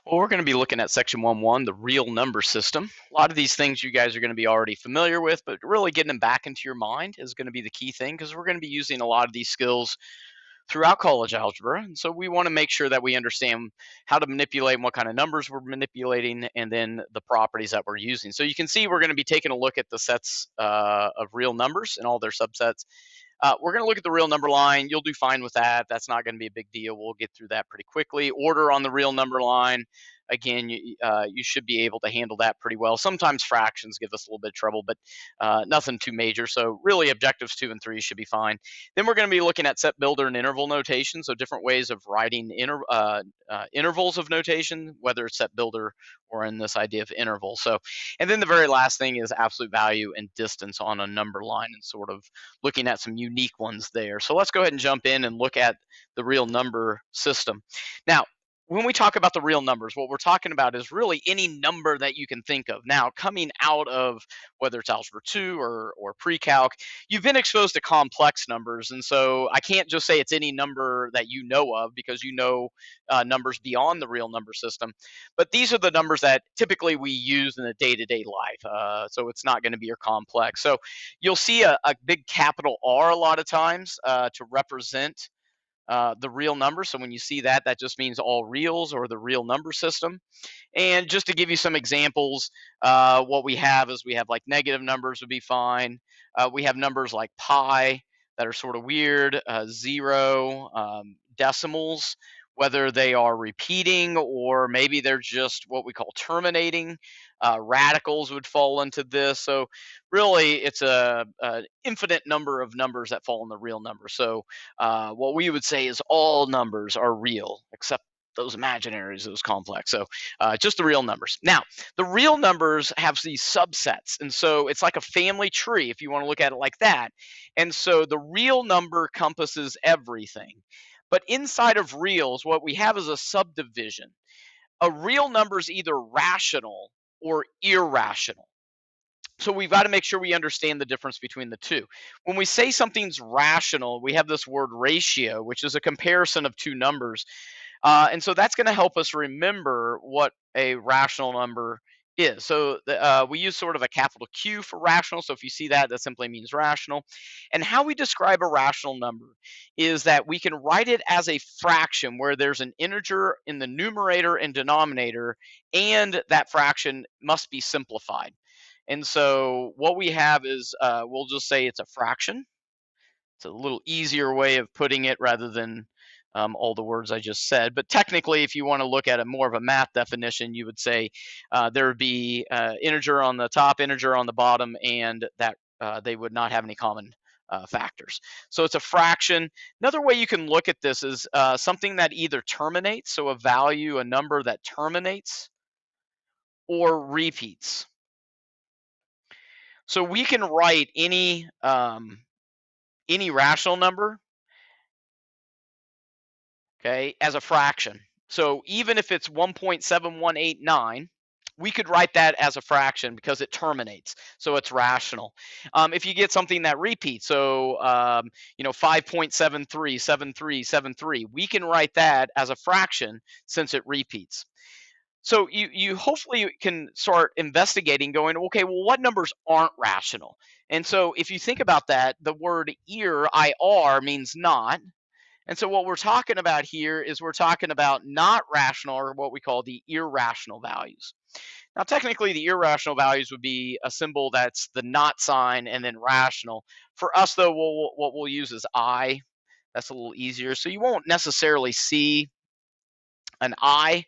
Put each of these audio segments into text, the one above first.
Well, we're going to be looking at section 1.1, the real number system. A lot of these things you guys are going to be already familiar with, but really getting them back into your mind is going to be the key thing because we're going to be using a lot of these skills throughout college algebra. And so we want to make sure that we understand how to manipulate and what kind of numbers we're manipulating and then the properties that we're using. So you can see we're going to be taking a look at the sets of real numbers and all their subsets. We're going to look at the real number line. You'll do fine with that. That's not going to be a big deal. We'll get through that pretty quickly. Order on the real number line. Again, you should be able to handle that pretty well. Sometimes fractions give us a little bit of trouble, but nothing too major. So really objectives 2 and 3 should be fine. Then we're going to be looking at set builder and interval notation. So different ways of writing intervals of notation, whether it's set builder or in this idea of interval. So, and then the very last thing is absolute value and distance on a number line and sort of looking at some unique ones there. So let's go ahead and jump in and look at the real number system. Now, when we talk about the real numbers, what we're talking about is really any number that you can think of. Now, coming out of whether it's Algebra 2 or pre-calc, you've been exposed to complex numbers. And so I can't just say it's any number that you know of because you know numbers beyond the real number system. But these are the numbers that typically we use in a day-to-day life. So it's not going to be your complex. So you'll see a big capital R a lot of times to represent the real number. So when you see that, that just means all reals or the real number system. And just to give you some examples, what we have is we have like negative numbers would be fine. We have numbers like pi that are sort of weird, zero, decimals, whether they are repeating or maybe they're just what we call terminating. Radicals would fall into this. So really, it's a infinite number of numbers that fall in the real number. So what we would say is all numbers are real except those imaginaries, those complex. So just the real numbers. Now, the real numbers have these subsets. And so it's like a family tree, if you want to look at it like that. And so the real number encompasses everything. But inside of reals, what we have is a subdivision. A real number is either rational or irrational. So we've got to make sure we understand the difference between the two. When we say something's rational, we have this word ratio, which is a comparison of two numbers. And so that's going to help us remember what a rational number is. So we use sort of a capital Q for rational. So if you see that, that simply means rational. And how we describe a rational number is that we can write it as a fraction where there's an integer in the numerator and denominator, and that fraction must be simplified. And so what we have is we'll just say it's a fraction. It's a little easier way of putting it rather than all the words I just said. But technically, if you want to look at it more of a math definition, you would say there would be integer on the top, integer on the bottom, and that they would not have any common factors. So it's a fraction. Another way you can look at this is something that either terminates, so a value, a number that terminates, or repeats. So we can write any rational number, okay, as a fraction. So even if it's 1.7189, we could write that as a fraction because it terminates, so it's rational. If you get something that repeats, so 5.737373, we can write that as a fraction since it repeats. So you hopefully can start investigating, going, okay, well, what numbers aren't rational? And so if you think about that, the word ir means not. And so what we're talking about here is we're talking about not rational, or what we call the irrational values. Now, technically, the irrational values would be a symbol that's the not sign and then rational. For us, though, what we'll use is I. That's a little easier. So you won't necessarily see an I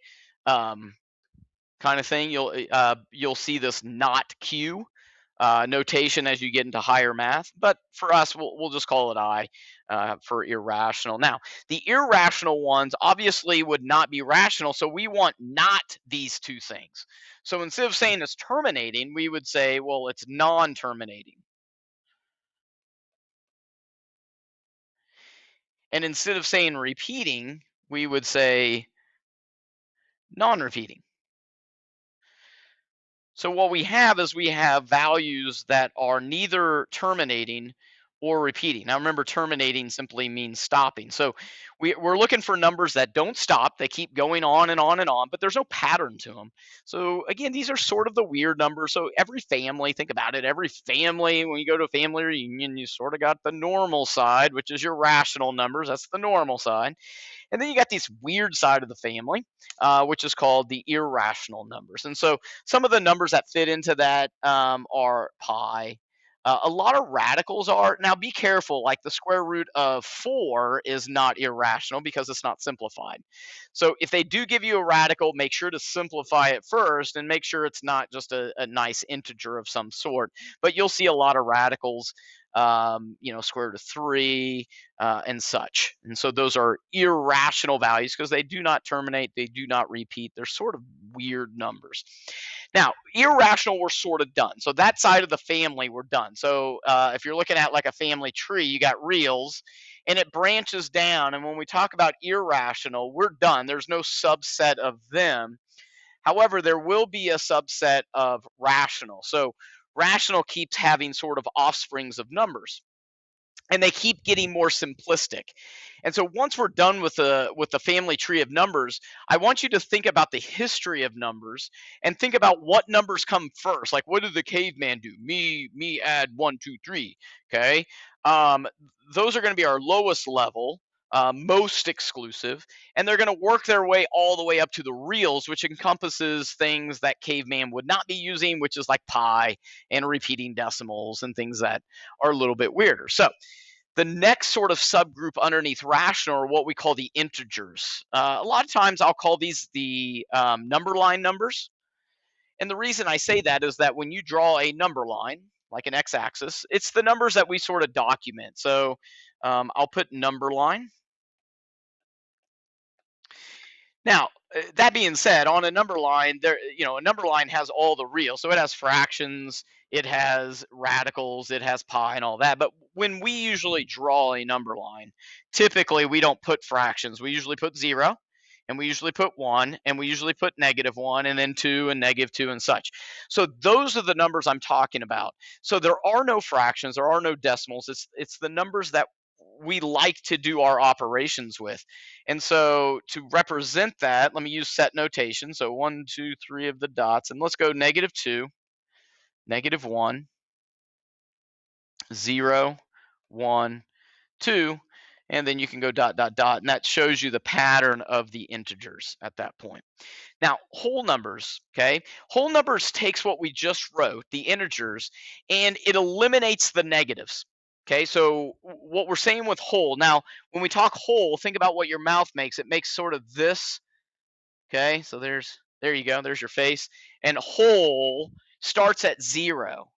kind of thing. You'll see this not Q notation as you get into higher math, but for us, we'll just call it I for irrational. Now, the irrational ones obviously would not be rational, so we want not these two things. So instead of saying it's terminating, we would say, well, it's non-terminating. And instead of saying repeating, we would say non-repeating. So what we have is we have values that are neither terminating or repeating. Now remember, terminating simply means stopping. So we're looking for numbers that don't stop. They keep going on and on and on, but there's no pattern to them. So again, these are sort of the weird numbers. So every family, think about it, every family, when you go to a family reunion, you sort of got the normal side, which is your rational numbers. That's the normal side. And then you got this weird side of the family, which is called the irrational numbers. And so some of the numbers that fit into that are pi. A lot of radicals are. Now be careful, like the square root of 4 is not irrational because it's not simplified. So if they do give you a radical, make sure to simplify it first and make sure it's not just a nice integer of some sort. But you'll see a lot of radicals, square root of 3, and such. And so those are irrational values because they do not terminate, they do not repeat. They're sort of weird numbers. Now, irrational, we're sort of done. So that side of the family, we're done. So if you're looking at like a family tree, you got reals, and it branches down. And when we talk about irrational, we're done. There's no subset of them. However, there will be a subset of rational. So rational keeps having sort of offsprings of numbers, and they keep getting more simplistic. And so once we're done with the family tree of numbers, I want you to think about the history of numbers and think about what numbers come first. Like, what did the caveman do? Me add 1 2 3. Okay. um, those are going to be our lowest level, most exclusive, and they're going to work their way all the way up to the reals, which encompasses things that caveman would not be using, which is like pi and repeating decimals and things that are a little bit weirder. So the next sort of subgroup underneath rational are what we call the integers. A lot of times I'll call these the number line numbers. And the reason I say that is that when you draw a number line, like an x-axis, it's the numbers that we sort of document. So I'll put number line. Now, that being said, on a number line, a number line has all the reals. So it has fractions, it has radicals, it has pi and all that. But when we usually draw a number line, typically we don't put fractions. We usually put 0, and we usually put 1, and we usually put -1, and then 2 and -2 and such. So those are the numbers I'm talking about. So there are no fractions, there are no decimals. It's the numbers that we like to do our operations with. And so to represent that, let me use set notation. So 1, 2, 3 of the dots, and let's go -2, -1, 0, 1, 2, and then you can go dot, dot, dot, and that shows you the pattern of the integers at that point. Now, whole numbers, okay? Whole numbers takes what we just wrote, the integers, and it eliminates the negatives. Okay, so what we're saying with whole, now, when we talk whole, think about what your mouth makes. It makes sort of this, okay? So there you go, there's your face. And whole starts at 0.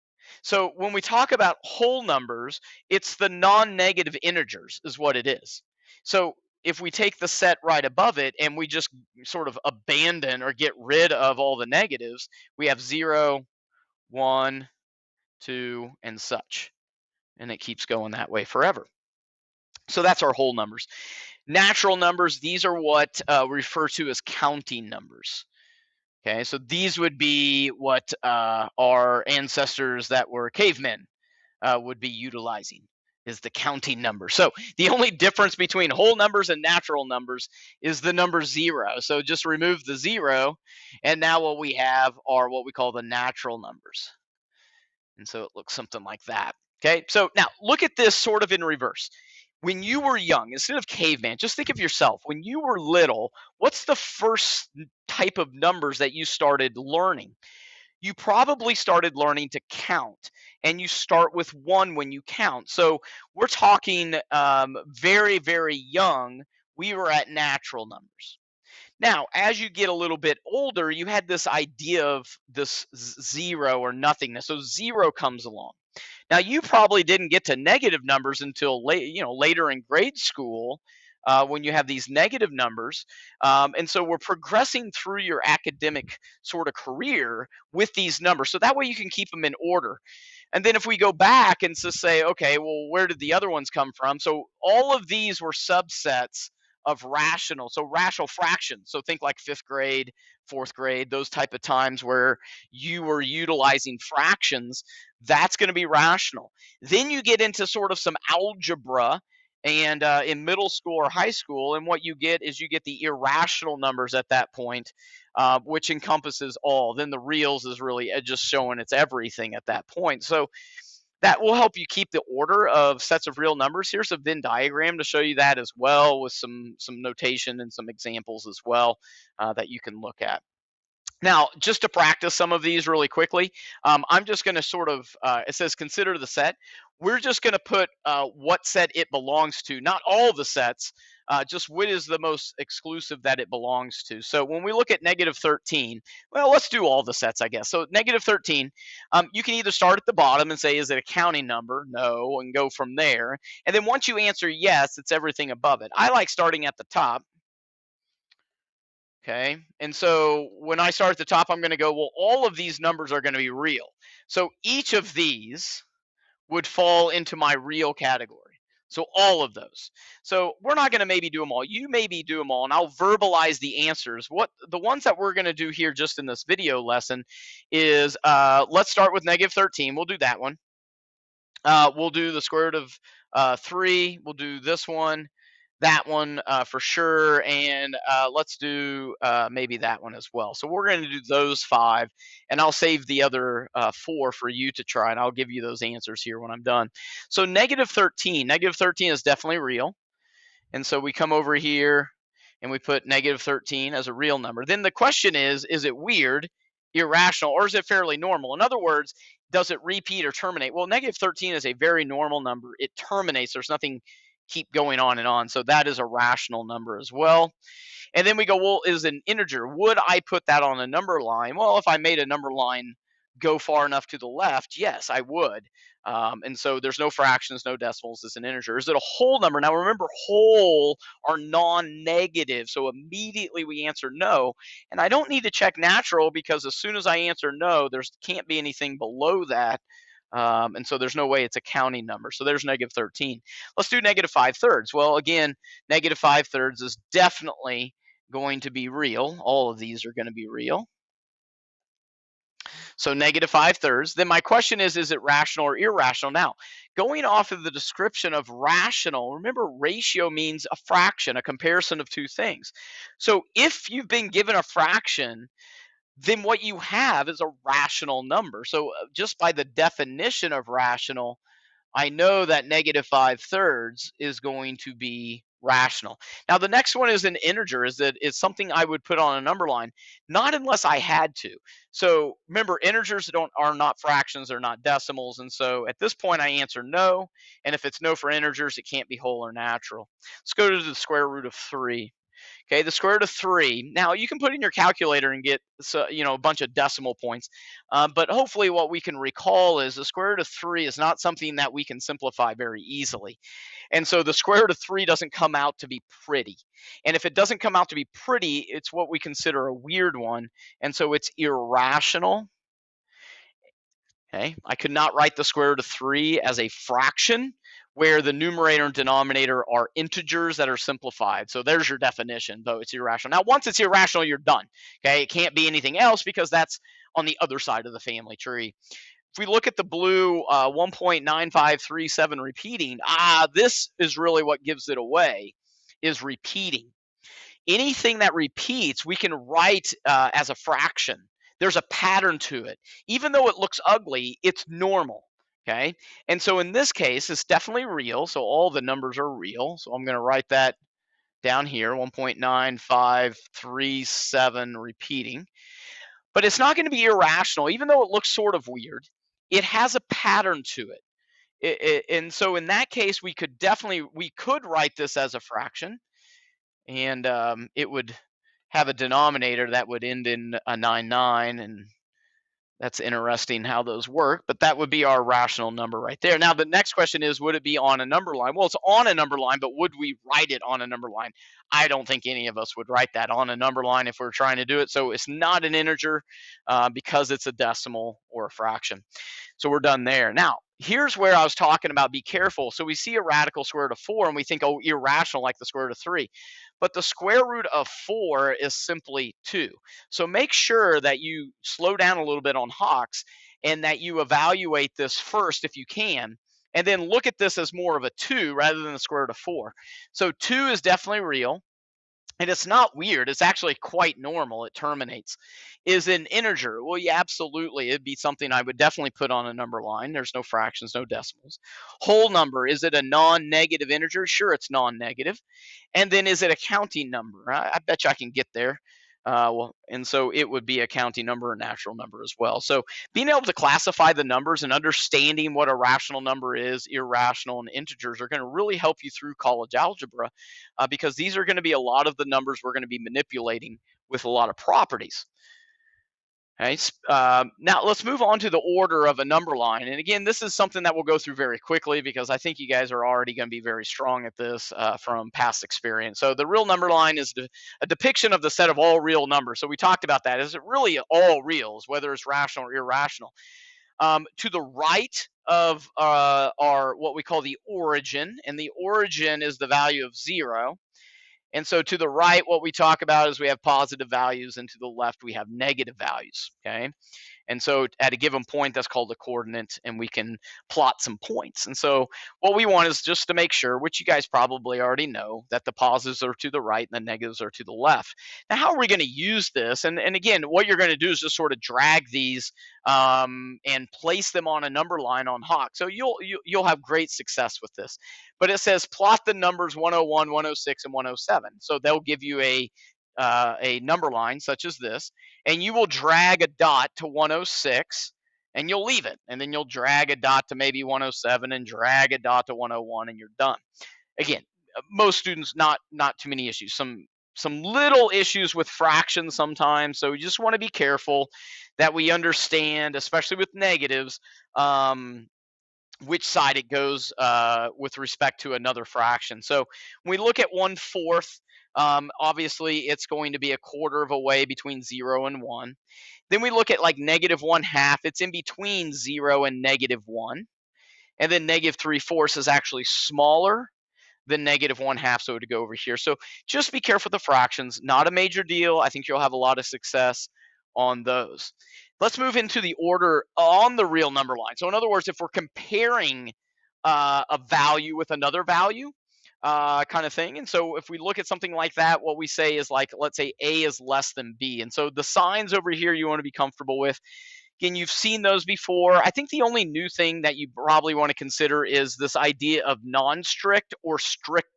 So when we talk about whole numbers, it's the non-negative integers is what it is. So if we take the set right above it and we just sort of abandon or get rid of all the negatives, we have 0, 1, 2, and such. And it keeps going that way forever. So that's our whole numbers. Natural numbers, these are what we refer to as counting numbers. Okay, so these would be what our ancestors that were cavemen would be utilizing, is the counting number. So the only difference between whole numbers and natural numbers is the number 0. So just remove the 0, and now what we have are what we call the natural numbers. And so it looks something like that. Okay, so now look at this sort of in reverse. When you were young, instead of caveman, just think of yourself. When you were little, what's the first type of numbers that you started learning? You probably started learning to count, and you start with 1 when you count. So we're talking very, very young, we were at natural numbers. Now, as you get a little bit older, you had this idea of this 0 or nothingness. So 0 comes along. Now, you probably didn't get to negative numbers until later in grade school, when you have these negative numbers. And so we're progressing through your academic sort of career with these numbers. So that way you can keep them in order. And then if we go back and just say, okay, well, where did the other ones come from? So all of these were subsets of rational. So rational fractions. So think like fifth grade, fourth grade, those type of times where you were utilizing fractions. That's going to be rational. Then you get into sort of some algebra and in middle school or high school, and what you get is you get the irrational numbers at that point, which encompasses all. Then the reals is really just showing it's everything at that point. So that will help you keep the order of sets of real numbers. Here's a Venn diagram to show you that as well, with some notation and some examples as well that you can look at. Now, just to practice some of these really quickly, I'm just going to sort of, it says consider the set. We're just going to put what set it belongs to, not all the sets, just what is the most exclusive that it belongs to. So when we look at negative 13, well, let's do all the sets, I guess. So negative 13, you can either start at the bottom and say, is it a counting number? No, and go from there. And then once you answer yes, it's everything above it. I like starting at the top. Okay. And so when I start at the top, I'm going to go, well, all of these numbers are going to be real. So each of these would fall into my real category. So all of those. So we're not going to maybe do them all. You maybe do them all, and I'll verbalize the answers. What the ones that we're going to do here just in this video lesson is let's start with negative 13. We'll do that one. We'll do the square root of 3. We'll do this one, that one for sure, and let's do maybe that one as well. So we're going to do those 5, and I'll save the other 4 for you to try, and I'll give you those answers here when I'm done. So negative 13 is definitely real, and so we come over here and we put negative 13 as a real number. Then the question is it weird, irrational, or is it fairly normal? In other words, does it repeat or terminate? Well, negative 13 is a very normal number. It terminates. There's nothing keep going on and on. So that is a rational number as well. And then we go, well, is an integer. Would I put that on a number line? Well, if I made a number line go far enough to the left, yes, I would. And so there's no fractions, no decimals. It's an integer. Is it a whole number? Now remember, whole are non-negative. So immediately we answer no. And I don't need to check natural because as soon as I answer no, there can't be anything below that. And so there's no way it's a counting number. So there's negative 13. Let's do negative 5/3. Well, again, negative 5/3 is definitely going to be real. All of these are going to be real. So negative 5/3. Then my question is it rational or irrational? Now, going off of the description of rational, remember ratio means a fraction, a comparison of two things. So if you've been given a fraction, then what you have is a rational number. So just by the definition of rational, I know that negative 5/3 is going to be rational. Now the next one is an integer. It's something I would put on a number line, not unless I had to. So remember, integers are not fractions, they're not decimals, and so at this point I answer no. And if it's no for integers, it can't be whole or natural. Let's go to the square root of 3. Okay, the square root of 3. Now you can put in your calculator and get a bunch of decimal points, but hopefully what we can recall is the square root of 3 is not something that we can simplify very easily. And so the square root of 3 doesn't come out to be pretty. And if it doesn't come out to be pretty, it's what we consider a weird one, and so it's irrational. Okay, I could not write the square root of 3 as a fraction where the numerator and denominator are integers that are simplified. So there's your definition, though it's irrational. Now, once it's irrational, you're done. Okay, it can't be anything else because that's on the other side of the family tree. If we look at the blue 1.9537 repeating, this is really what gives it away, is repeating. Anything that repeats, we can write as a fraction. There's a pattern to it. Even though it looks ugly, it's normal. Okay, and so in this case, it's definitely real. So all the numbers are real. So I'm going to write that down here, 1.9537 repeating. But it's not going to be irrational, even though it looks sort of weird. It has a pattern to it. And so in that case, we could write this as a fraction, and it would have a denominator that would end in a 99, and that's interesting how those work, but that would be our rational number right there. Now, the next question is, would it be on a number line? Well, it's on a number line, but would we write it on a number line? I don't think any of us would write that on a number line if we're trying to do it. So it's not an integer because it's a decimal or a fraction. So we're done there. Now, here's where I was talking about be careful. So we see a radical square root of 4 and we think, oh, irrational like the square root of 3. But the square root of 4 is simply 2. So make sure that you slow down a little bit on Hawks and that you evaluate this first if you can. And then look at this as more of a 2 rather than the square root of 4. So 2 is definitely real. And it's not weird. It's actually quite normal. It terminates. Is an integer? Well, yeah, absolutely. It'd be something I would definitely put on a number line. There's no fractions, no decimals. Whole number, is it a non-negative integer? Sure, it's non-negative. And then is it a counting number? I bet you I can get there. And so it would be a counting number, a natural number as well. So being able to classify the numbers and understanding what a rational number is, irrational, and integers are going to really help you through college algebra, because these are going to be a lot of the numbers we're going to be manipulating with a lot of properties. Okay, now let's move on to the order of a number line. And again, this is something that we'll go through very quickly because I think you guys are already going to be very strong at this from past experience. So the real number line is a depiction of the set of all real numbers. So we talked about that. Is it really all reals, whether it's rational or irrational? To the right of are what we call the origin, and the origin is the value of 0. And so to the right, what we talk about is we have positive values, and to the left, we have negative values, okay? And so at a given point, that's called a coordinate, and we can plot some points. And so what we want is just to make sure, which you guys probably already know, that the positives are to the right and the negatives are to the left. Now, how are we going to use this? And again, what you're going to do is just sort of drag these and place them on a number line on Hawk. So you'll have great success with this. But it says plot the numbers 101, 106, and 107. So they'll give you a number line such as this, and you will drag a dot to 106 and you'll leave it, and then you'll drag a dot to maybe 107 and drag a dot to 101 and you're done. Again, most students, not too many issues. Some little issues with fractions sometimes, so you just want to be careful that we understand, especially with negatives, which side it goes with respect to another fraction. So when we look at 1/4, obviously it's going to be a quarter of a way between 0 and 1. Then we look at like -1/2. It's in between 0 and -1. And then -3/4 is actually smaller than -1/2, so to go over here. So just be careful with the fractions. Not a major deal. I think you'll have a lot of success on those. Let's move into the order on the real number line. So in other words, if we're comparing a value with another value, kind of thing. And so if we look at something like that, what we say is like, let's say A is less than B. And so the signs over here you want to be comfortable with. Again, you've seen those before. I think the only new thing that you probably want to consider is this idea of non-strict or strict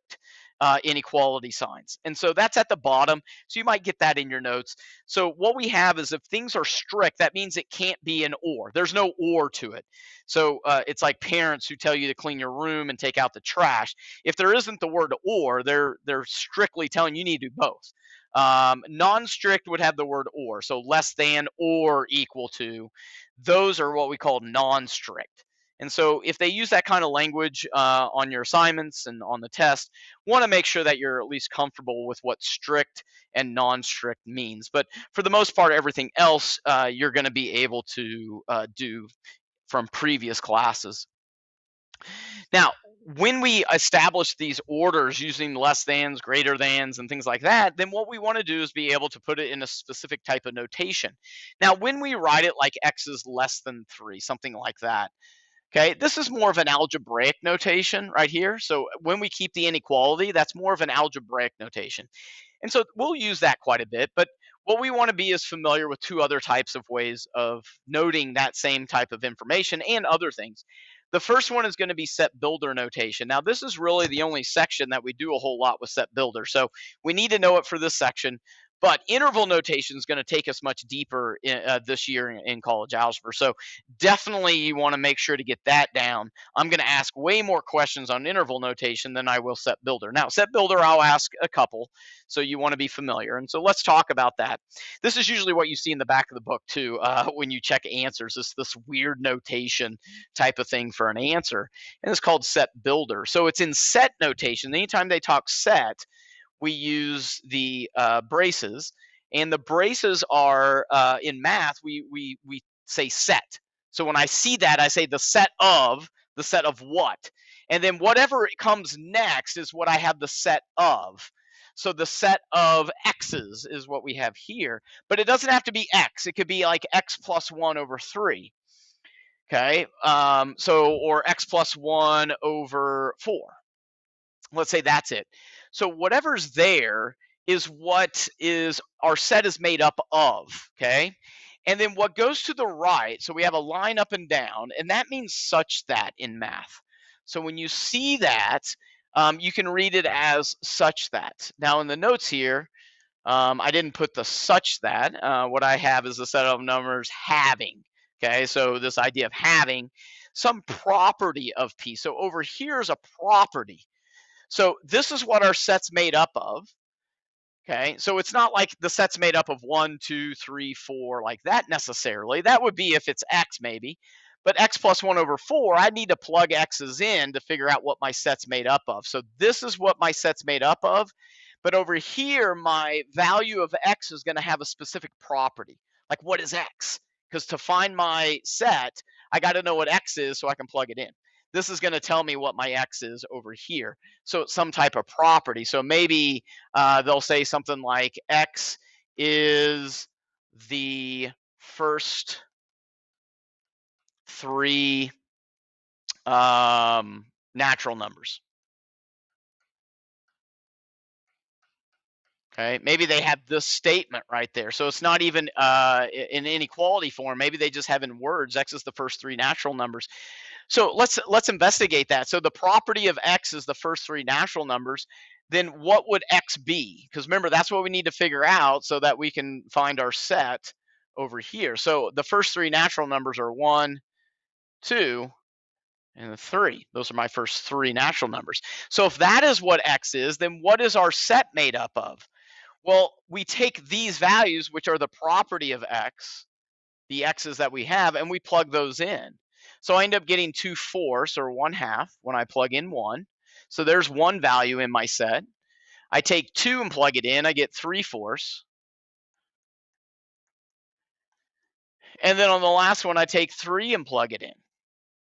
inequality signs. And so that's at the bottom. So you might get that in your notes. So what we have is if things are strict, that means it can't be an or. There's no or to it. So it's like parents who tell you to clean your room and take out the trash. If there isn't the word or, they're strictly telling you need to do both. Non-strict would have the word or, so less than or equal to. Those are what we call non-strict. And so if they use that kind of language on your assignments and on the test, want to make sure that you're at least comfortable with what strict and non-strict means. But for the most part, everything else you're going to be able to do from previous classes. Now, when we establish these orders using less thans, greater thans, and things like that, then what we want to do is be able to put it in a specific type of notation. Now, when we write it like x is less than 3, something like that, okay, this is more of an algebraic notation right here. So when we keep the inequality, that's more of an algebraic notation. And so we'll use that quite a bit, but what we want to be is familiar with two other types of ways of noting that same type of information and other things. The first one is going to be set builder notation. Now, this is really the only section that we do a whole lot with set builder. So we need to know it for this section. But interval notation is going to take us much deeper this year in college algebra. So definitely you want to make sure to get that down. I'm going to ask way more questions on interval notation than I will set builder. Now, set builder, I'll ask a couple, so you want to be familiar. And so let's talk about that. This is usually what you see in the back of the book too when you check answers. It's this weird notation type of thing for an answer, and it's called set builder. So it's in set notation. Anytime they talk set, we use the braces, and the braces are in math we say set. So when I see that, I say the set of what? And then whatever comes next is what I have the set of. So the set of x's is what we have here, but it doesn't have to be x. It could be like x plus 1 over 3. Okay, or x plus 1 over 4. Let's say that's it. So whatever's there is what is our set is made up of. Okay, and then what goes to the right, so we have a line up and down, and that means such that in math. So when you see that, you can read it as such that. Now in the notes here, I didn't put the such that. What I have is a set of numbers having. Okay, so this idea of having some property of P. So over here is a property. So this is what our set's made up of. Okay, so it's not like the set's made up of 1, 2, 3, 4, like that necessarily. That would be if it's x maybe. But x plus 1 over 4, I need to plug x's in to figure out what my set's made up of. So this is what my set's made up of. But over here, my value of x is going to have a specific property. Like, what is x? Because to find my set, I got to know what x is so I can plug it in. This is going to tell me what my x is over here. So it's some type of property. So maybe they'll say something like x is the first 3 natural numbers. Okay, maybe they have this statement right there. So it's not even in inequality form. Maybe they just have in words, x is the first 3 natural numbers. So let's investigate that. So the property of x is the first 3 natural numbers. Then what would x be? Because remember, that's what we need to figure out so that we can find our set over here. So the first 3 natural numbers are 1, 2, and 3. Those are my first 3 natural numbers. So if that is what x is, then what is our set made up of? Well, we take these values, which are the property of x, the x's that we have, and we plug those in. So I end up getting 2/4 or 1/2 when I plug in 1. So there's one value in my set. I take 2 and plug it in, I get 3/4. And then on the last one, I take 3 and plug it in.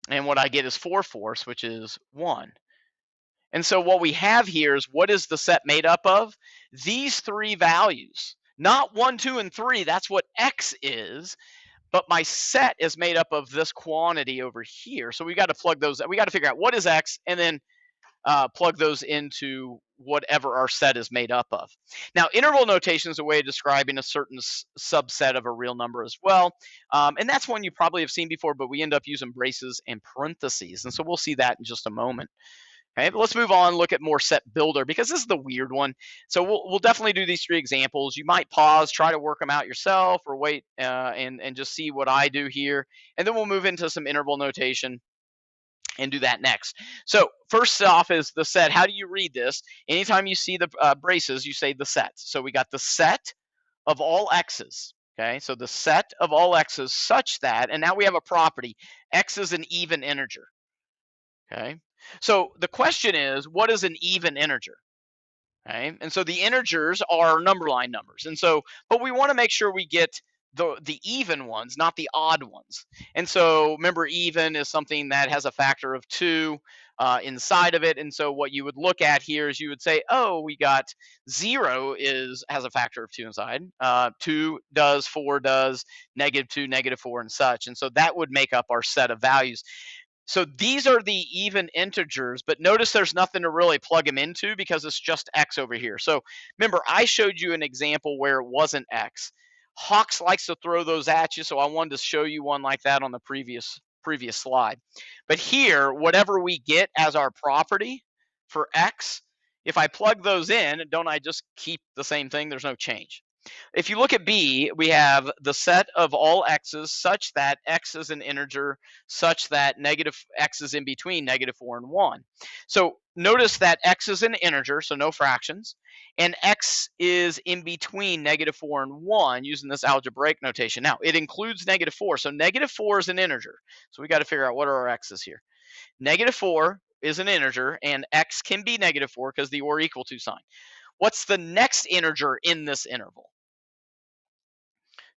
And what I get is 4/4, which is 1. And so what we have here is, what is the set made up of? These 3 values. Not 1, 2, and 3. That's what x is. But my set is made up of this quantity over here. So we got to plug those. We got to figure out what is x, and then plug those into whatever our set is made up of. Now, interval notation is a way of describing a certain subset of a real number as well. And that's one you probably have seen before, but we end up using braces and parentheses. And so we'll see that in just a moment. Okay, but let's move on, look at more set builder, because this is the weird one. So we'll definitely do these 3 examples. You might pause, try to work them out yourself, or wait and just see what I do here. And then we'll move into some interval notation and do that next. So first off is the set. How do you read this? Anytime you see the braces, you say the set. So we got the set of all x's. Okay, so the set of all x's such that, and now we have a property, x is an even integer. Okay, so the question is, what is an even integer? Okay, and so the integers are number line numbers, and so, but we want to make sure we get the even ones, not the odd ones. And so remember, even is something that has a factor of 2 inside of it. And so what you would look at here is you would say, oh, we got 0 has a factor of 2 inside. 2 does, 4 does, -2, -4, and such. And so that would make up our set of values. So these are the even integers, but notice there's nothing to really plug them into because it's just x over here. So remember, I showed you an example where it wasn't x. Hawks likes to throw those at you, so I wanted to show you one like that on the previous slide. But here, whatever we get as our property for x, if I plug those in, don't I just keep the same thing? There's no change. If you look at B, we have the set of all x's such that x is an integer such that negative x is in between -4 and 1. So notice that x is an integer, so no fractions, and x is in between -4 and 1 using this algebraic notation. Now, it includes -4, so -4 is an integer. So we got to figure out what are our x's here. -4 is an integer, and x can be -4 because the or equal to sign. What's the next integer in this interval?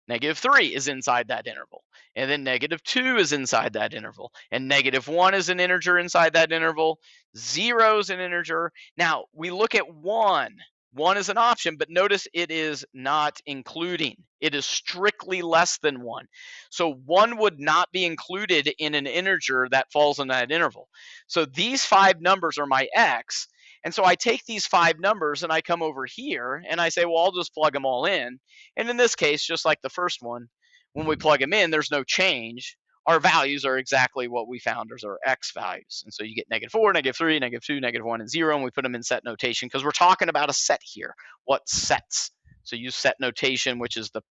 -3 is inside that interval. And then -2 is inside that interval. And -1 is an integer inside that interval. 0 is an integer. Now, we look at 1. 1 is an option, but notice it is not including. It is strictly less than 1. So 1 would not be included in an integer that falls in that interval. So these 5 numbers are my x. And so I take these 5 numbers and I come over here and I say, well, I'll just plug them all in. And in this case, just like the first one, when we plug them in, there's no change. Our values are exactly what we found as our x values. And so you get -4, -3, -2, -1, and 0, and we put them in set notation because we're talking about a set here. What sets? So use set notation, which is the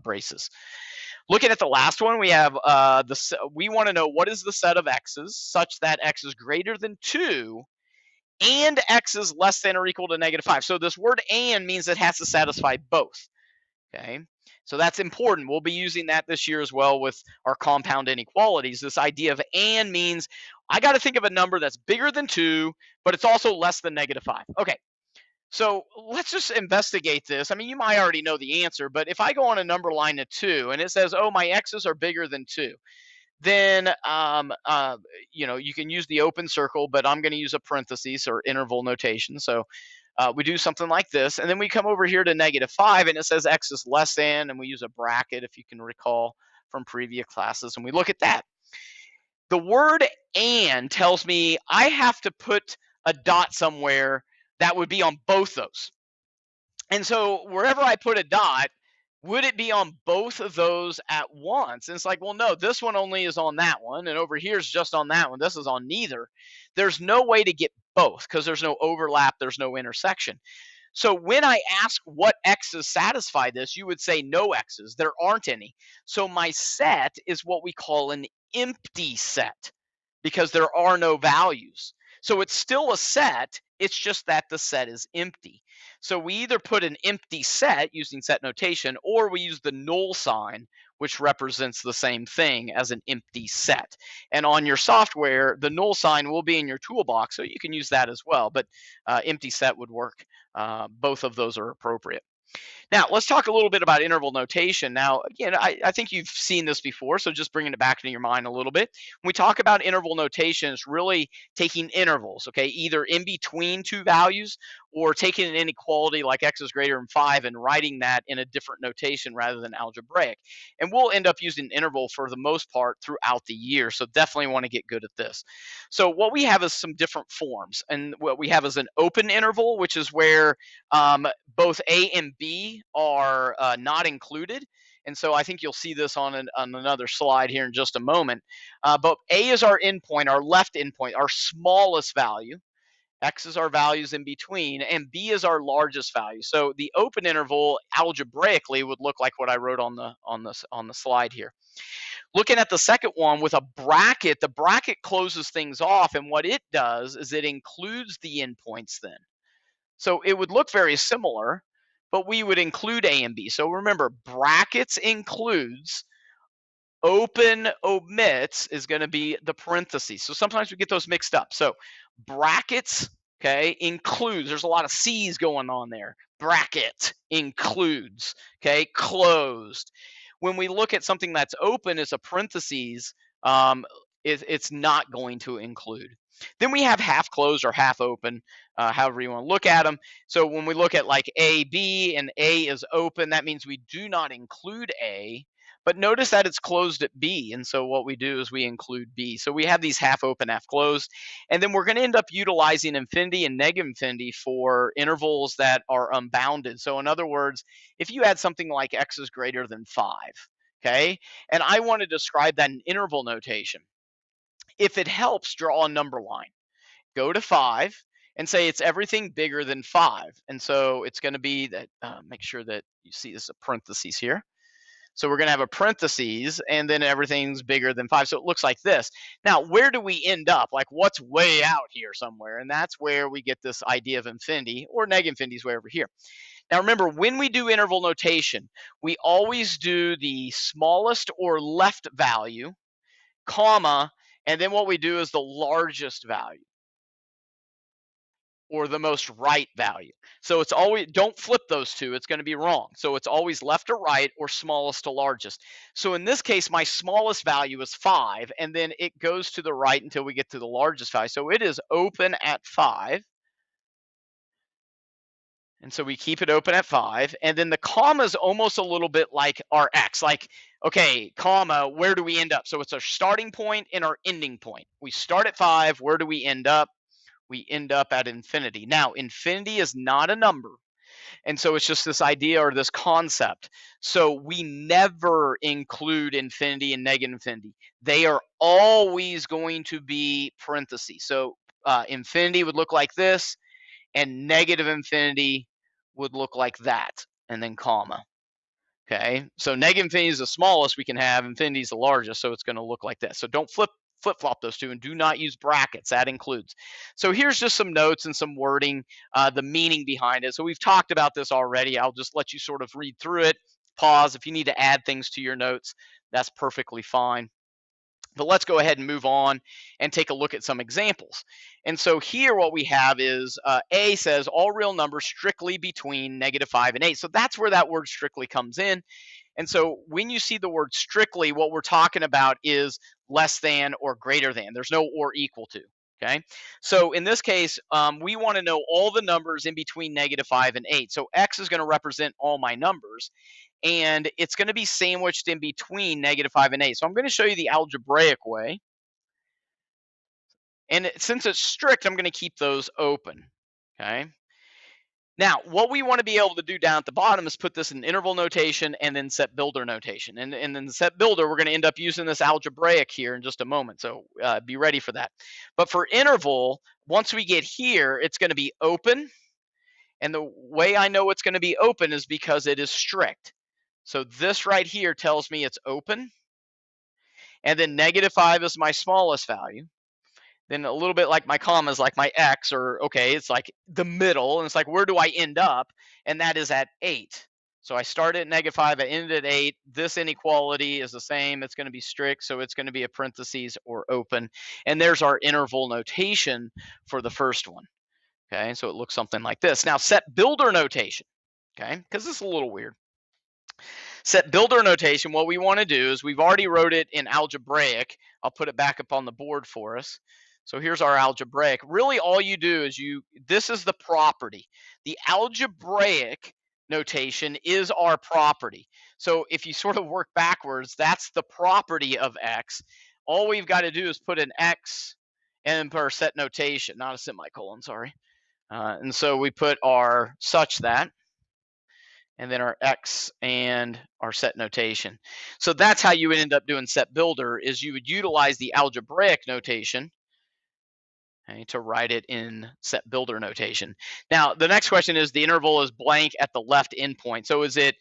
braces. Looking at the last one, we have we want to know what is the set of x's such that x is greater than 2 and x is less than or equal to -5. So this word and means it has to satisfy both. Okay, so that's important. We'll be using that this year as well with our compound inequalities. This idea of and means I got to think of a number that's bigger than 2, but it's also less than -5. Okay, so let's just investigate this. I mean, you might already know the answer, but if I go on a number line of 2 and it says, oh, my x's are bigger than 2, then you can use the open circle, but I'm going to use a parentheses or interval notation. So we do something like this, and then we come over here to -5, and it says x is less than, and we use a bracket, if you can recall from previous classes, and we look at that. The word and tells me I have to put a dot somewhere that would be on both those. And so wherever I put a dot, would it be on both of those at once? And it's like, well, no, this one only is on that one, and over here is just on that one. This is on neither. There's no way to get both because there's no overlap, there's no intersection. So when I ask what x's satisfy this, you would say no x's. There aren't any. So my set is what we call an empty set because there are no values. So it's still a set, it's just that the set is empty. So we either put an empty set using set notation, or we use the null sign, which represents the same thing as an empty set. And on your software, the null sign will be in your toolbox, so you can use that as well. But empty set would work. Both of those are appropriate. Now, let's talk a little bit about interval notation. Now, again, I think you've seen this before, so just bringing it back into your mind a little bit. When we talk about interval notation, it's really taking intervals, okay, either in between two values or taking an inequality like x is greater than 5 and writing that in a different notation rather than algebraic. And we'll end up using interval for the most part throughout the year, so definitely want to get good at this. So what we have is some different forms, and what we have is an open interval, which is where both A and B are not included. And so I think you'll see this on another slide here in just a moment. But A is our endpoint, our left endpoint, our smallest value. X is our values in between, and B is our largest value. So the open interval algebraically would look like what I wrote on the slide here. Looking at the second one with a bracket, the bracket closes things off, and what it does is it includes the endpoints then. So it would look very similar, but we would include A and B. So remember, brackets includes, open omits is going to be the parentheses. So sometimes we get those mixed up. So brackets, okay, includes. There's a lot of C's going on there. Bracket includes, okay, closed. When we look at something that's open as a parentheses, it's not going to include. Then we have half closed or half open, however you want to look at them. So when we look at like A, B, and A is open, that means we do not include A. But notice that it's closed at B, and so what we do is we include B. So we have these half open, half closed, and then we're going to end up utilizing infinity and negative infinity for intervals that are unbounded. So in other words, if you had something like x is greater than 5, okay, and I want to describe that in interval notation, if it helps, draw a number line. Go to 5 and say it's everything bigger than 5. And so it's going to be that, make sure that you see this parentheses here. So we're going to have a parentheses, and then everything's bigger than 5. So it looks like this. Now, where do we end up? Like, what's way out here somewhere? And that's where we get this idea of infinity, or negative infinity is way over here. Now, remember, when we do interval notation, we always do the smallest or left value, comma, and then what we do is the largest value. or the most right value. So it's always, don't flip those two, it's going to be wrong. So it's always left to right or smallest to largest. So in this case, my smallest value is 5, and then it goes to the right until we get to the largest value. So it is open at 5. And so we keep it open at 5. And then the comma is almost a little bit like our x. Like, okay, comma, where do we end up? So it's our starting point and our ending point. We start at 5. Where do we end up? We end up at infinity. Now, infinity is not a number. And so it's just this idea or this concept. So we never include infinity and negative infinity. They are always going to be parentheses. So infinity would look like this, and negative infinity would look like that, and then comma. Okay, so negative infinity is the smallest we can have, infinity is the largest, so it's going to look like this. So don't flip-flop those two, and do not use brackets. That includes. So here's just some notes and some wording, the meaning behind it. So we've talked about this already. I'll just let you sort of read through it, pause. If you need to add things to your notes, that's perfectly fine. But let's go ahead and move on and take a look at some examples. And so here what we have is A says all real numbers strictly between -5 and 8. So that's where that word strictly comes in. And so when you see the word strictly, what we're talking about is less than or greater than. There's no or equal to. Okay. So in this case, we want to know all the numbers in between -5 and 8. So X is going to represent all my numbers, and it's going to be sandwiched in between -5 and 8. So I'm going to show you the algebraic way. And since it's strict, I'm going to keep those open. Okay. Now, what we want to be able to do down at the bottom is put this in interval notation and then set builder notation. And then set builder, we're going to end up using this algebraic here in just a moment. So be ready for that. But for interval, once we get here, it's going to be open. And the way I know it's going to be open is because it is strict. So this right here tells me it's open. And then -5 is my smallest value. Then a little bit like my comma is like my x, or okay, it's like the middle, and it's like where do I end up? And that is at 8. So I started at -5, I ended at 8. This inequality is the same. It's going to be strict, so it's going to be a parentheses or open. And there's our interval notation for the first one. Okay, so it looks something like this. Now set builder notation, okay, because this is a little weird. Set builder notation, what we want to do is we've already wrote it in algebraic. I'll put it back up on the board for us. So here's our algebraic. Really all you do is this is the property. The algebraic notation is our property. So if you sort of work backwards, that's the property of x. All we've got to do is put an x and put our set notation, not a semicolon, sorry. And so we put our such that, and then our x and our set notation. So that's how you would end up doing set builder, is you would utilize the algebraic notation, okay, to write it in set builder notation. Now, the next question is the interval is blank at the left endpoint. So is it,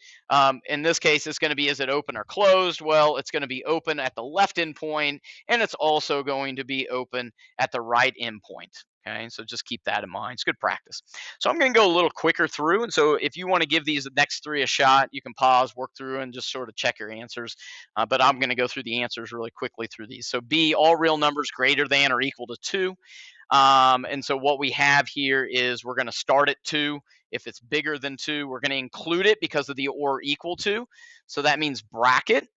in this case, it's going to be, is it open or closed? Well, it's going to be open at the left endpoint, and it's also going to be open at the right endpoint. Okay, so just keep that in mind. It's good practice. So I'm going to go a little quicker through. And so if you want to give these next three a shot, you can pause, work through, and just sort of check your answers. But I'm going to go through the answers really quickly through these. So B, all real numbers greater than or equal to 2. And so what we have here is we're going to start at 2. If it's bigger than 2, we're going to include it because of the or equal to. So that means bracket.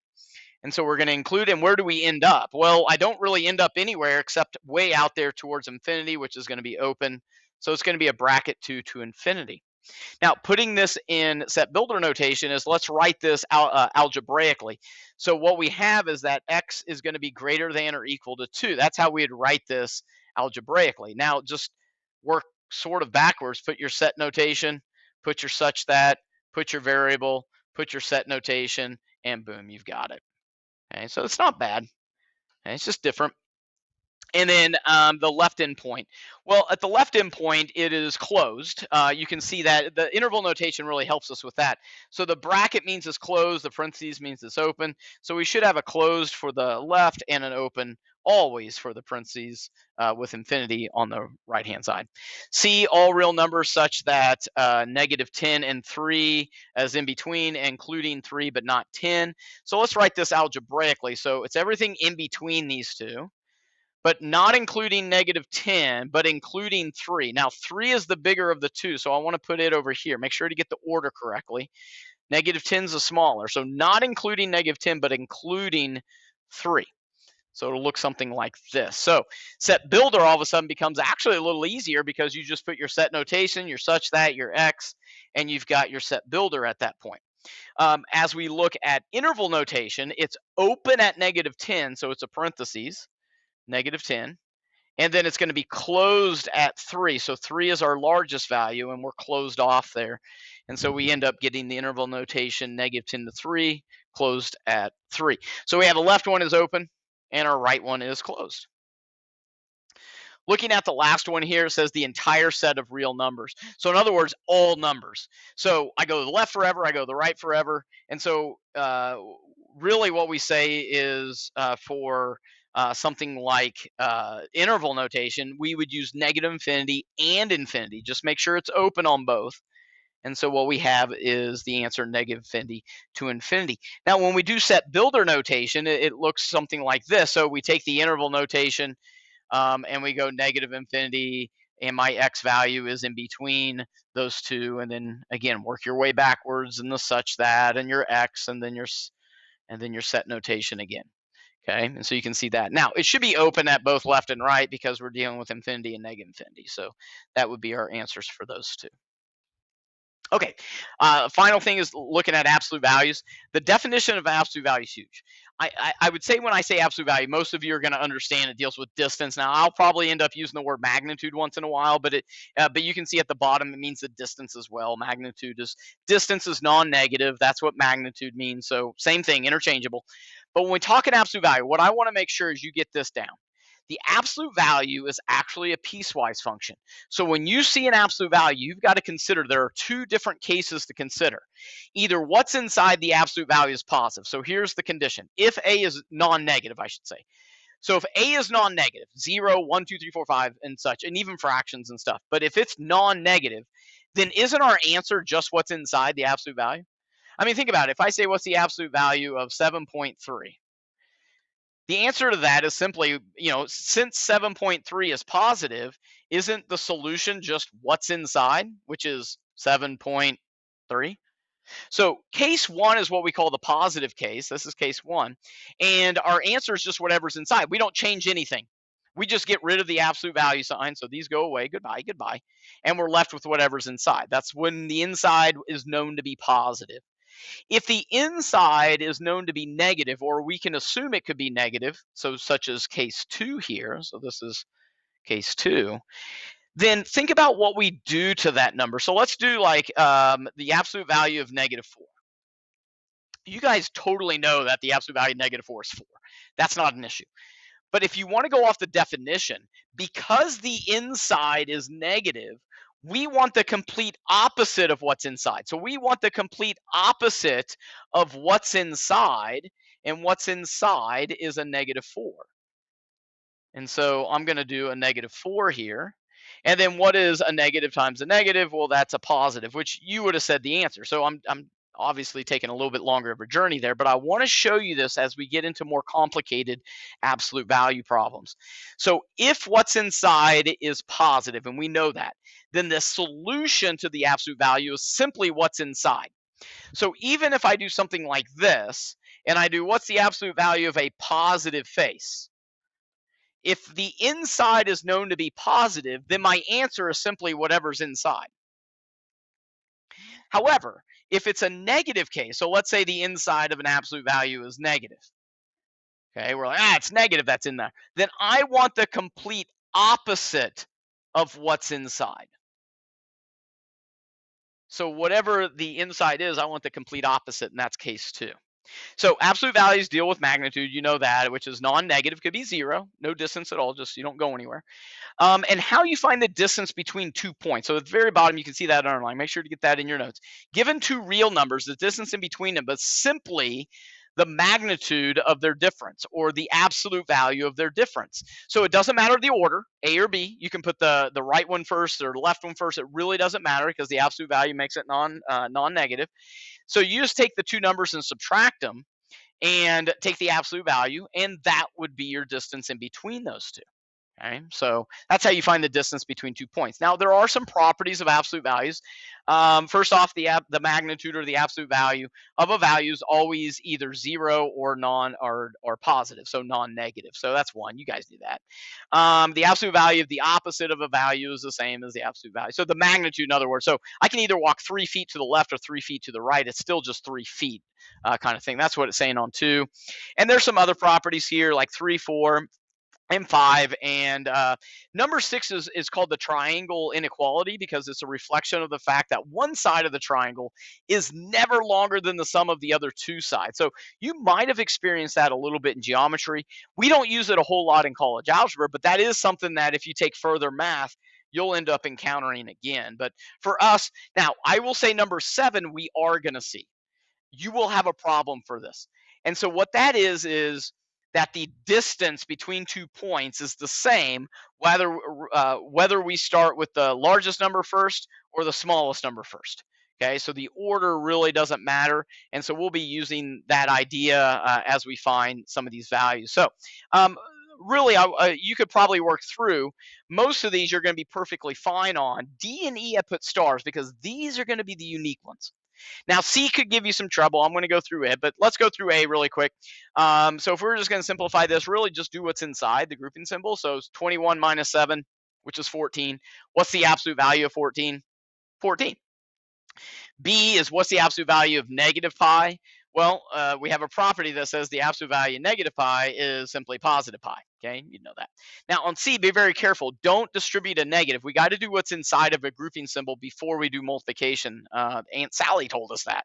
And so we're going to include, and where do we end up? Well, I don't really end up anywhere except way out there towards infinity, which is going to be open. So it's going to be a bracket 2 to infinity. Now, putting this in set builder notation is, let's write this algebraically. So what we have is that x is going to be greater than or equal to 2. That's how we'd write this algebraically. Now, just work sort of backwards. Put your set notation, put your such that, put your variable, put your set notation, and boom, you've got it. Okay, so it's not bad. Okay, it's just different. And then the left endpoint. Well, at the left endpoint, it is closed. You can see that the interval notation really helps us with that. So the bracket means it's closed, the parentheses means it's open. So we should have a closed for the left and an open always for the parentheses with infinity on the right-hand side. C, all real numbers such that -10 and 3 as in between, including 3 but not 10. So let's write this algebraically. So it's everything in between these two. but not including -10, but including 3. Now, 3 is the bigger of the two, so I want to put it over here. Make sure to get the order correctly. -10 is the smaller, so not including -10, but including 3. So it'll look something like this. So set builder all of a sudden becomes actually a little easier because you just put your set notation, your such that, your x, and you've got your set builder at that point. As we look at interval notation, it's open at -10, so it's a parentheses, -10, and then it's going to be closed at 3. So 3 is our largest value, and we're closed off there. And so we end up getting the interval notation -10 to 3, closed at 3. So we have the left one is open, and our right one is closed. Looking at the last one here, it says the entire set of real numbers. So in other words, all numbers. So I go to the left forever, I go to the right forever. And so really what we say is for something like interval notation, we would use -infinity and infinity. Just make sure it's open on both. And so what we have is the answer -infinity to infinity. Now, when we do set builder notation, it looks something like this. So we take the interval notation, and we go -infinity, and my x value is in between those two, and then again work your way backwards and the such that and your x, and then your set notation again. Okay, and so you can see that. Now it should be open at both left and right because we're dealing with infinity and -infinity. So that would be our answers for those two. Okay, final thing is looking at absolute values. The definition of absolute value is huge. I would say when I say absolute value, most of you are going to understand it deals with distance. Now, I'll probably end up using the word magnitude once in a while, but you can see at the bottom it means the distance as well. Magnitude is distance is non-negative. That's what magnitude means. So same thing, interchangeable. But when we talk in absolute value, what I want to make sure is you get this down. The absolute value is actually a piecewise function. So when you see an absolute value, you've got to consider there are two different cases to consider. Either what's inside the absolute value is positive. So here's the condition. If A is non-negative, I should say. So if A is non-negative, 0, 1, 2, 3, 4, 5, and such, and even fractions and stuff, but if it's non-negative, then isn't our answer just what's inside the absolute value? I mean, think about it. If I say what's the absolute value of 7.3, the answer to that is simply, since 7.3 is positive, isn't the solution just what's inside, which is 7.3? So case one is what we call the positive case. This is case one. And our answer is just whatever's inside. We don't change anything. We just get rid of the absolute value sign. So these go away. Goodbye, goodbye. And we're left with whatever's inside. That's when the inside is known to be positive. If the inside is known to be negative, or we can assume it could be negative, so such as case 2 here, so this is case 2, then think about what we do to that number. So let's do like the absolute value of -4. You guys totally know that the absolute value of -4 is 4. That's not an issue. But if you want to go off the definition, because the inside is negative, we want the complete opposite of what's inside. So we want the complete opposite of what's inside, and what's inside is a -4. And so I'm going to do a -4 here. And then what is a negative times a negative? Well, that's a positive, which you would have said the answer. So I'm obviously taking a little bit longer of a journey there, but I want to show you this as we get into more complicated absolute value problems. So if what's inside is positive, and we know that, then the solution to the absolute value is simply what's inside. So even if I do something like this, and I do what's the absolute value of a positive face? If the inside is known to be positive, then my answer is simply whatever's inside. However, if it's a negative case, so let's say the inside of an absolute value is negative. Okay, we're like, it's negative, that's in there. Then I want the complete opposite of what's inside. So whatever the inside is, I want the complete opposite, and that's case 2. So absolute values deal with magnitude, you know that, which is non-negative, could be 0, no distance at all, just you don't go anywhere. And how you find the distance between 2 points. So at the very bottom, you can see that underlined. Make sure to get that in your notes. Given 2 real numbers, the distance in between them, but simply the magnitude of their difference, or the absolute value of their difference. So it doesn't matter the order, A or B. You can put the right one first or the left one first. It really doesn't matter because the absolute value makes it non-negative. So you just take the 2 numbers and subtract them and take the absolute value, and that would be your distance in between those 2. Okay, so that's how you find the distance between 2 points. Now, there are some properties of absolute values. First off, the magnitude or the absolute value of a value is always either zero or or positive, so non-negative. So that's one. You guys knew that. The absolute value of the opposite of a value is the same as the absolute value. So the magnitude, in other words, so I can either walk 3 feet to the left or 3 feet to the right. It's still just 3 feet, kind of thing. That's what it's saying on 2. And there's some other properties here like 3, 4 and 5, and number 6 is called the triangle inequality because it's a reflection of the fact that one side of the triangle is never longer than the sum of the other two sides. So you might have experienced that a little bit in geometry. We don't use it a whole lot in college algebra, but that is something that if you take further math, you'll end up encountering again. But for us, now I will say number 7 we are going to see. You will have a problem for this. And so what that is that the distance between 2 points is the same whether we start with the largest number first or the smallest number first. Okay, so the order really doesn't matter, and so we'll be using that idea as we find some of these values. So really, you could probably work through most of these. You're going to be perfectly fine on. D and E I put stars because these are going to be the unique ones. Now, C could give you some trouble. I'm going to go through it, but let's go through A really quick. So if we're just going to simplify this, really just do what's inside the grouping symbol. So it's 21 minus 7, which is 14. What's the absolute value of 14? 14. B is what's the absolute value of negative pi? Well, we have a property that says the absolute value of negative pi is simply positive pi. Okay, you know that. Now on C, be very careful. Don't distribute a negative. We got to do what's inside of a grouping symbol before we do multiplication. Aunt Sally told us that.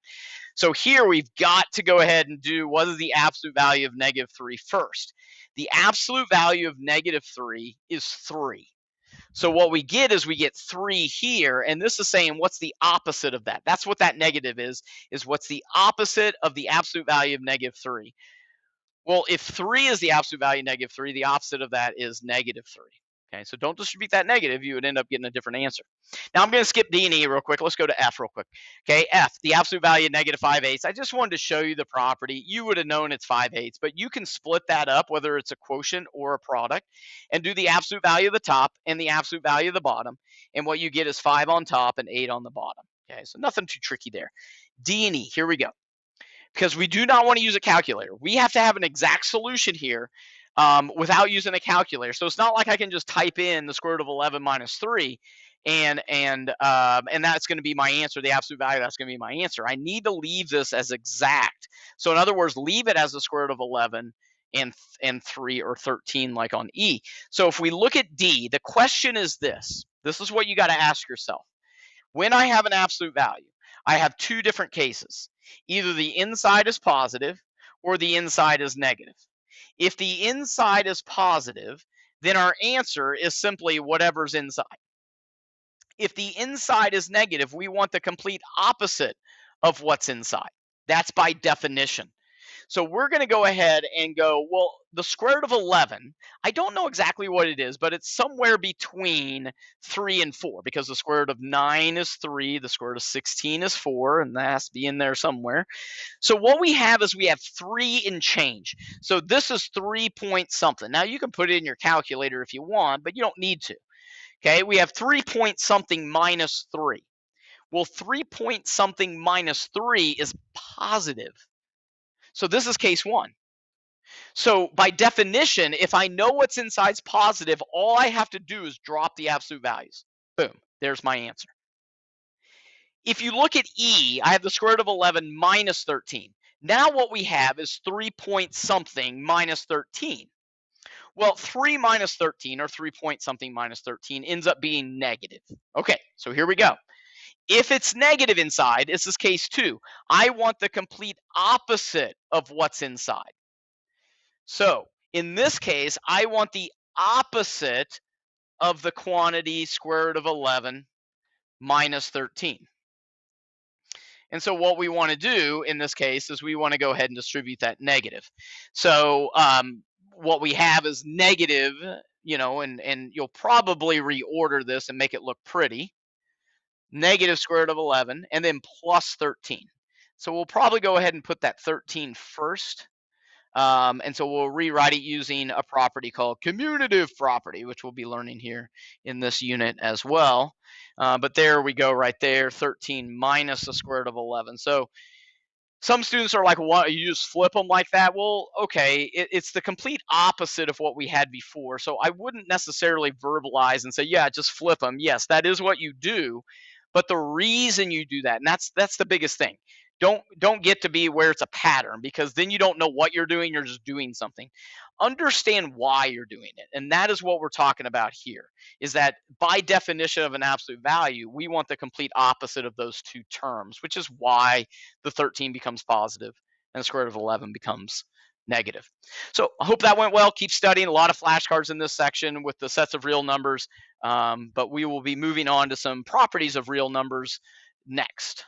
So here we've got to go ahead and do what is the absolute value of negative 3 first. The absolute value of negative 3 is 3. So what we get is we get 3 here, and this is saying what's the opposite of that? That's what that negative is what's the opposite of the absolute value of negative 3? Well, if 3 is the absolute value of negative 3, the opposite of that is negative 3. Okay, so don't distribute that negative. You would end up getting a different answer. Now I'm going to skip D and E real quick. Let's go to F real quick. Okay, F, the absolute value of negative 5/8. I just wanted to show you the property. You would have known it's 5/8, but you can split that up, whether it's a quotient or a product, and do the absolute value of the top and the absolute value of the bottom. And what you get is 5 on top and 8 on the bottom. Okay, so nothing too tricky there. D and E, here we go. Because we do not want to use a calculator. We have to have an exact solution here without using a calculator. So it's not like I can just type in the square root of 11 minus 3 and that's going to be my answer, the absolute value, that's going to be my answer. I need to leave this as exact. So in other words, leave it as the square root of 11 and 3 or 13 like on E. So if we look at D, the question is this. This is what you got to ask yourself. When I have an absolute value, I have two different cases. Either the inside is positive or the inside is negative. If the inside is positive, then our answer is simply whatever's inside. If the inside is negative, we want the complete opposite of what's inside. That's by definition. So we're going to go ahead and go, well, the square root of 11, I don't know exactly what it is, but it's somewhere between 3 and 4 because the square root of 9 is 3, the square root of 16 is 4, and that has to be in there somewhere. So what we have is we have 3 and change. So this is 3 point something. Now you can put it in your calculator if you want, but you don't need to. Okay, we have 3 point something minus 3. Well, 3 point something minus 3 is positive. So this is case 1. So by definition, if I know what's inside's positive, all I have to do is drop the absolute values. Boom, there's my answer. If you look at E, I have the square root of 11 minus 13. Now what we have is 3 point something minus 13. Well, 3 minus 13 or 3 point something minus 13 ends up being negative. Okay, so here we go. If it's negative inside, this is case 2. I want the complete opposite of what's inside. So in this case, I want the opposite of the quantity square root of 11 minus 13. And so what we want to do in this case is we want to go ahead and distribute that negative. So what we have is negative, and you'll probably reorder this and make it look pretty. Negative square root of 11, and then plus 13. So we'll probably go ahead and put that 13 first. And so we'll rewrite it using a property called commutative property, which we'll be learning here in this unit as well. But there we go right there, 13 minus the square root of 11. So some students are like, what, you just flip them like that? Well, okay, it's the complete opposite of what we had before. So I wouldn't necessarily verbalize and say, yeah, just flip them. Yes, that is what you do. But the reason you do that, and that's the biggest thing. Don't get to be where it's a pattern, because then you don't know what you're doing, you're just doing something. Understand why you're doing it. And that is what we're talking about here, is that by definition of an absolute value, we want the complete opposite of those two terms, which is why the 13 becomes positive and the square root of 11 becomes negative. So I hope that went well. Keep studying. A lot of flashcards in this section with the sets of real numbers, but we will be moving on to some properties of real numbers next.